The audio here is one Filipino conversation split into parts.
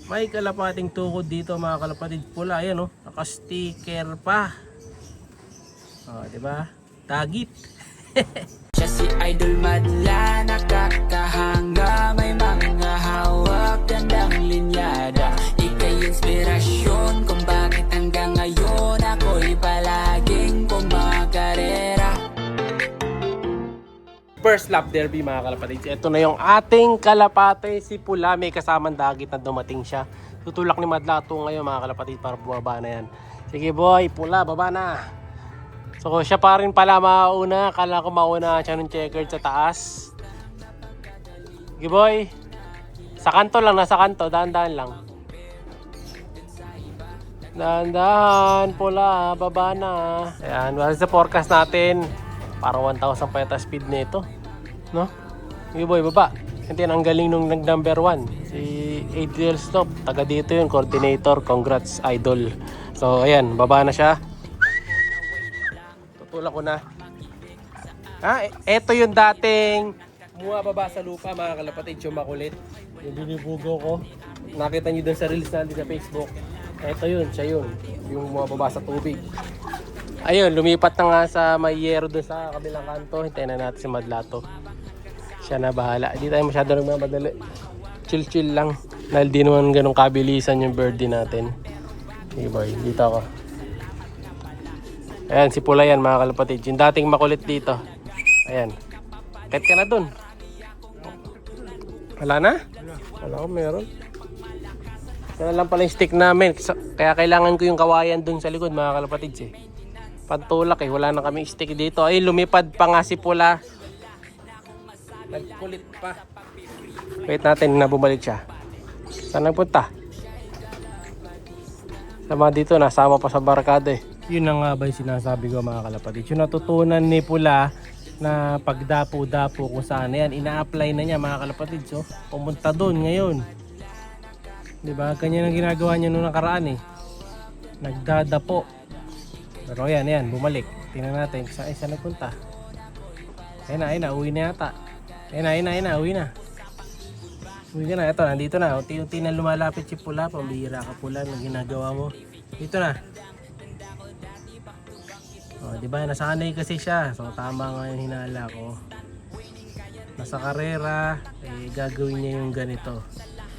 May kalapating tukod dito mga kalapatid, pula. Ayan oh, naka-sticker pa. Oh, di ba? Tagit. Siya si Idol Madla, nakakahanga, may mga hawak, gandang linyada. Ika'y inspirasyon kung bakit hanggang ngayon ako'y palaging kumakarera. First lap derby mga kalapatid. Ito na yung ating kalapate, si Pula. May kasamang dagit na dumating siya. Tutulak ni Madla ito ngayon mga kalapatid para bumaba na yan. Sige boy, Pula, baba na. So siya pa rin pala mauna. Kala ko mauna siya ng checkered sa taas. Sige boy. Sa kanto lang, nasa kanto. Dahan-dahan lang. Dahan-dahan, Pula, baba na. Ayan, wala sa forecast natin. Parang 1,000 pa yata speed nito, no? Sige boy, baba. Hindi, ang galing nung nag-number 1. Si Adriel Stop. Taga dito yun, coordinator. Congrats, idol. So, ayan, baba na siya. Tutulak ko na. Eto yung dating bumababa sa lupa, mga kalapatid, yung makulit. Yung binibugo ko. Nakita nyo doon sa reels natin sa Facebook. Eto yun, siya yun. Yung bumababa sa tubig. Ayun, lumipat na nga sa may yero doon sa kabilang kanto. Hintayin na natin si Madlato. Siya na bahala. Hindi tayo masyado nagmamadali. Chill-chill lang. Dahil di naman ganun kabilisan yung birdie natin. Sige boy, dito ako. Ayan, si Pula yan mga kalapatid. Yung dating makulit dito. Ayan. Kahit ka na dun. Wala na? Wala ko meron. Yan lang pala yung stick namin. Kaya kailangan ko yung kawayan dun sa likod mga kalapatids eh. Pantulak eh, wala na kami stick dito. Ay, lumipad pa nga si Pula. Nagkulit pa. Wait natin na bumalik siya. Saan nagpunta? Sama dito, nasama pa sa barkada eh. Yun na nga ba yung sinasabi ko mga kalapatid. Yung natutunan ni Pula na pagdapo-dapo kung saan yan, ina-apply na niya mga kalapatid. So, pumunta doon ngayon. Diba? Ganyan ang ginagawa niya noong nakaraan eh. Nagdadapo. Pero yan, bumalik. Tingnan natin, saan nagpunta? Ayun na, uwi na yata. Ayun na, uwi na. Uwi ka na, ito, nandito na. Unti-unti na lumalapit si Pula. Pambihira ka Pula ng ginagawa mo. Dito na. O, diba, nasanay kasi siya. So, tama nga yung hinala ko. Nasa karera, eh, gagawin niya yung ganito.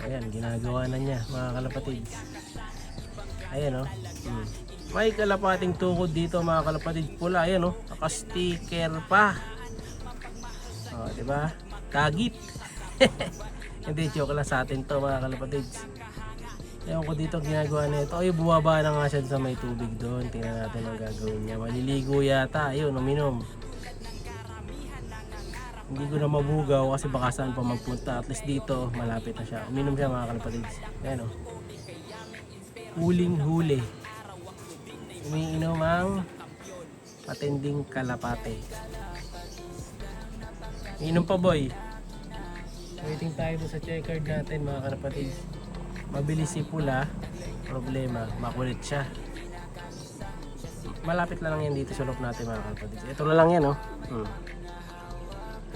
Ayan, ginagawa na niya, mga kalapatids. Ayan, o. May kalapating tukod dito mga kalapatid, pula. Ayan oh, naka-sticker pa. Oh, di ba? Tagit. Hindi, joke lang sa atin to mga kalapatids. Ewan ko dito ginagawa nito. Ay, bumaba na nga siya sa may tubig doon. Tingnan natin ang gagawin niya. Maliligo yata. Ayun, uminom. Hindi ko na mabugaw kasi baka saan pa magpunta. At least dito, malapit na siya. Uminom siya mga kalapatids. Ayan oh. Huling-huli. Umiinom ang patinding kalapate. Inom pa boy. Waiting tayo sa checkered natin mga kalapatids. Mabilis si Pula. Problema, makulit siya. Malapit na lang yan dito sa loob natin mga kalapatids. Ito na lang yan oh.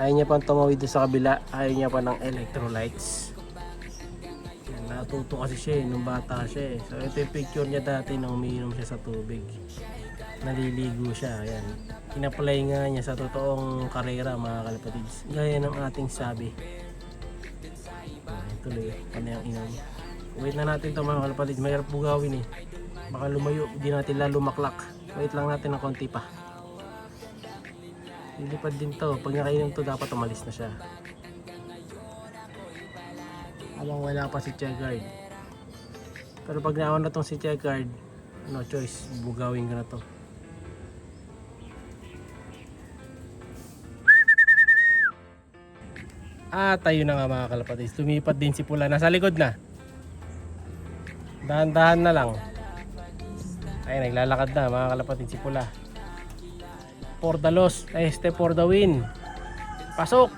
Ayaw niya pang tumawid sa kabila. Ayaw niya pa ng electrolytes. Natuto kasi siya nung bata siya eh. So ito yung picture niya dati nung umiinom siya sa tubig. Naliligo siya. Ayan. Inapply nga niya sa totoong karera mga kalapatids. Gaya ng ating sabi. Tuloy. Ano yung inom. Wait na natin ito mga kalapatids. Mahirap bugawin eh. Baka lumayo. Hindi natin lalo maklak. Wait lang natin ng konti pa. Lilipad din to. Pag nakainom to dapat umalis na siya. Habang wala pa si checkered. Pero pag nawan na tong si checkered, no choice, bugawin ko na to. Tayo na nga mga kalapatids. Lumipad din si Pula. Nasa likod na. Dahan-dahan na lang. Ay, naglalakad na mga kalapatids si Pula. For the loss. Step for the win. Pasok.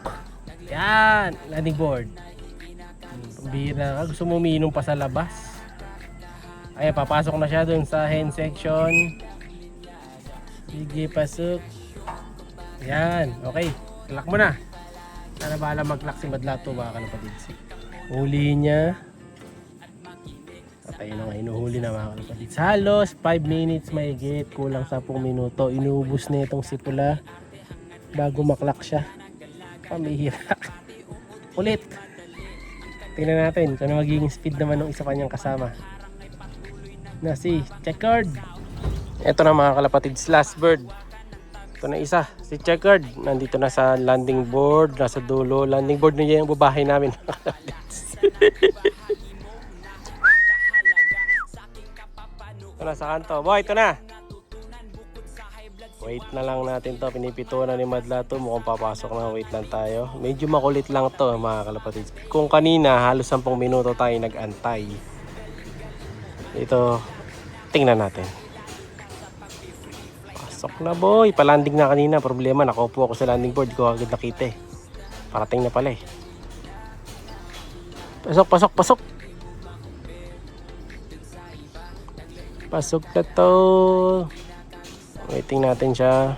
Yan. Landing board. Bira ka, gusto mo umiinom pa sa labas. Ay, papasok na siya dun sa hen section. Sige, pasok. Yan, okay. Klak mo na. Sana bahala mag-klak si Madlato mga kalapatids. Uli niya. Ayun na nga, inuhuli na mga kalapatids. Halos 5 minutes mahigit, kulang 10 minuto. Inuubos na itong sipula bago maklak siya. Pamihira. Ulit. Tingnan natin kung ano magiging speed naman ng isa pa niyang kasama. Na si Checkered. Ito na mga kalapatids, last bird. Ito na isa, si Checkered. Nandito na sa landing board, nasa dulo. Landing board na yung babahay namin mga kalapatids. Ito na sa kanto. Boy, ito na. Wait na lang natin to. Pinipito na ni Madla to. Mukhang papasok na. Wait lang tayo. Medyo makulit lang to mga kalapatids. Kung kanina halos 10 minuto tayo nag-antay. Ito, tingnan natin. Pasok na boy. Palanding na kanina. Problema, nakaupo ako sa landing board. Di ko agad nakita eh. Parating na pala eh. Pasok, pasok, pasok. Pasok na to. Waiting natin siya.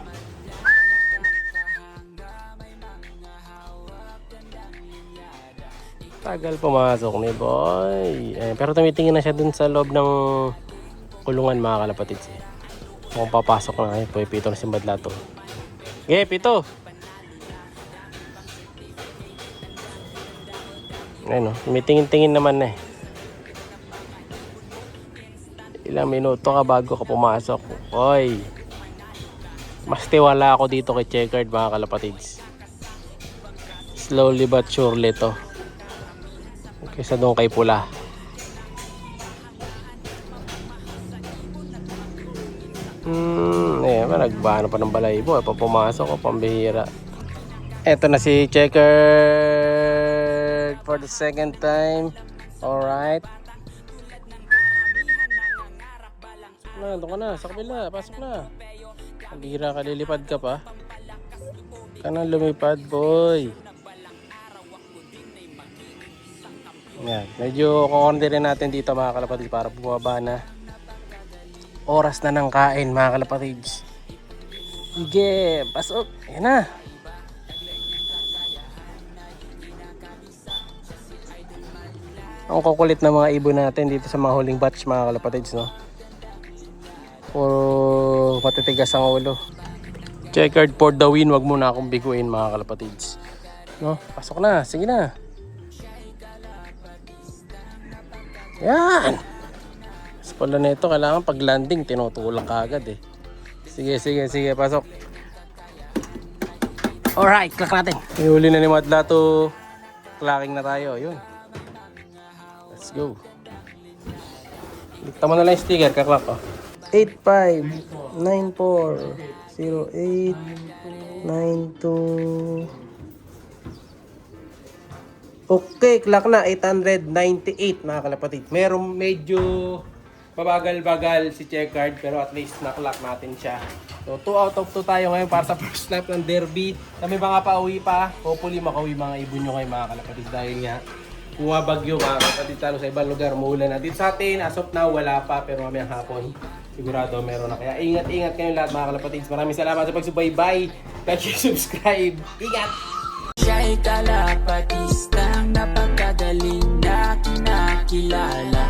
Tagal pumasok ni boy. Pero tumitingin na siya dun sa loob ng kulungan mga kalapatids eh. Kung papasok na ngayon, pito na si Madla to. Okay, pito. Ayun o, tumitingin-tingin naman na eh. Ilang minuto ka bago ka pumasok. Oy. Mas tiwala ako dito kay Checkered mga kalapatids. Slowly but surely to. Kaysa doon kay Pula. Nagbano pa ng balayibo. Pa pumasok o pambihira. Eto na si Checkered for the second time. Alright. Doon ka na, sa kabila, pasok na. Pambihira ka, lilipad ka pa. Ka na lumipad, boy. Yan, medyo kukondirin natin dito mga kalapatids para bumaba na. Oras na ng kain mga kalapatids. Sige, pasok. Yan na. Ang kukulit na mga ibon natin dito sa mga huling batch mga kalapatids, no? Puro matitigas ang ulo. Checkered for the win. Wag muna akong biguin mga kalapatids. No? Pasok na. Sige na. Yan. Mas pala na ito. Kailangan pag landing tinutulak ka agad eh. Sige, sige, sige. Pasok. Alright. Clack natin. Ihuli na ni Madla to. Clacking na tayo. Yun. Let's go. Dikta mo na lang yung sticker. Kaklak oh. 85940892. Okay, clock na 898 mga kalapatid. Merong medyo babagal-bagal si Checkered pero at least na-clock natin siya. So 2 out of 2 tayo ngayon para sa first lap ng derby. Kami mga pauwi pa. Hopefully makauwi mga ibon nyo kayo mga kalapatid dahil nga bumabagyo mga kalapatid talo sa ibang lugar. Maulan na dito sa atin. As of now wala pa pero mamayang hapon sigurado meron na. Kaya ingat-ingat kayo lahat mga kalapatids. Maraming salamat sa pagsubaybay. Like, subscribe. Ingat! Siya'y kalapatistang napakadaling na kinakilala.